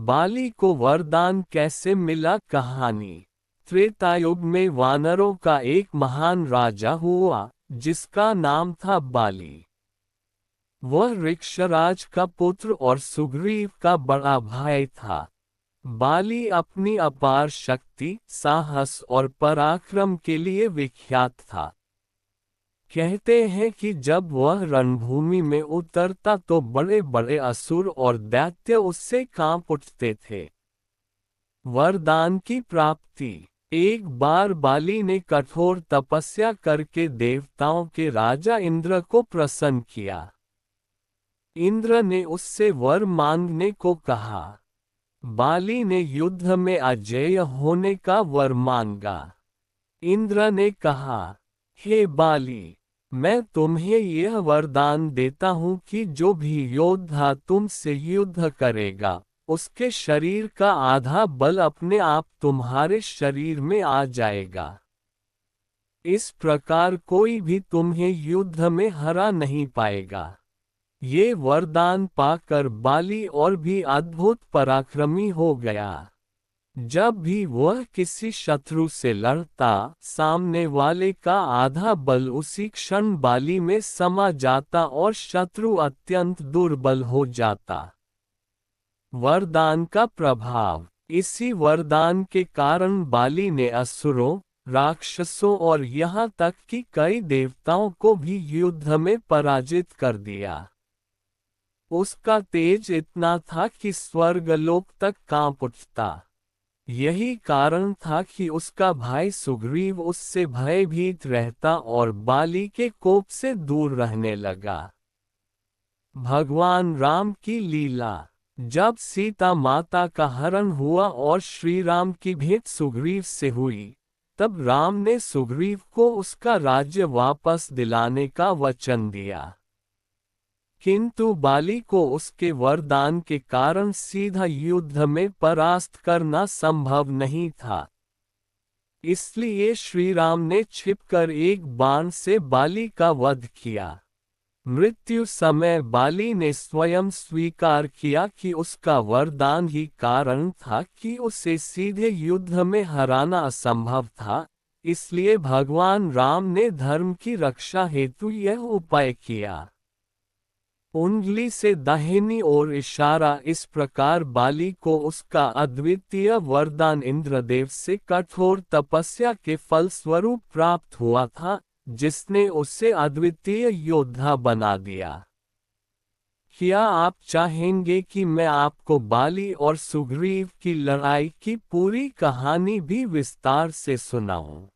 बाली को वरदान कैसे मिला? कहानी। त्रेतायुग में वानरों का एक महान राजा हुआ जिसका नाम था बाली। वह ऋक्षराज का पुत्र और सुग्रीव का बड़ा भाई था। बाली अपनी अपार शक्ति, साहस और पराक्रम के लिए विख्यात था। कहते हैं कि जब वह रणभूमि में उतरता तो बड़े बड़े असुर और दैत्य उससे कांप उठते थे। वरदान की प्राप्ति। एक बार बाली ने कठोर तपस्या करके देवताओं के राजा इंद्र को प्रसन्न किया। इंद्र ने उससे वर मांगने को कहा। बाली ने युद्ध में अजेय होने का वर मांगा। इंद्र ने कहा, हे बाली, मैं तुम्हें यह वरदान देता हूँ कि जो भी योद्धा तुमसे युद्ध करेगा, उसके शरीर का आधा बल अपने आप तुम्हारे शरीर में आ जाएगा। इस प्रकार कोई भी तुम्हें युद्ध में हरा नहीं पाएगा। ये वरदान पाकर बाली और भी अद्भुत पराक्रमी हो गया। जब भी वह किसी शत्रु से लड़ता, सामने वाले का आधा बल उसी क्षण बाली में समा जाता और शत्रु अत्यंत दुर्बल हो जाता। वरदान का प्रभाव। इसी वरदान के कारण बाली ने असुरों, राक्षसों और यहाँ तक कि कई देवताओं को भी युद्ध में पराजित कर दिया। उसका तेज इतना था कि स्वर्गलोक तक कांप उठता। यही कारण था कि उसका भाई सुग्रीव उससे भयभीत रहता और बाली के कोप से दूर रहने लगा। भगवान राम की लीला। जब सीता माता का हरण हुआ और श्री राम की भेंट सुग्रीव से हुई, तब राम ने सुग्रीव को उसका राज्य वापस दिलाने का वचन दिया। किंतु बाली को उसके वरदान के कारण सीधा युद्ध में परास्त करना संभव नहीं था। इसलिए श्री राम ने छिपकर एक बाण से बाली का वध किया। मृत्यु समय बाली ने स्वयं स्वीकार किया कि उसका वरदान ही कारण था कि उसे सीधे युद्ध में हराना असंभव था। इसलिए भगवान राम ने धर्म की रक्षा हेतु यह उपाय किया। उंगली से दाहिनी ओर इशारा। इस प्रकार बाली को उसका अद्वितीय वरदान इंद्रदेव से कठोर तपस्या के फलस्वरूप प्राप्त हुआ था, जिसने उसे अद्वितीय योद्धा बना दिया। क्या आप चाहेंगे कि मैं आपको बाली और सुग्रीव की लड़ाई की पूरी कहानी भी विस्तार से सुनाऊं?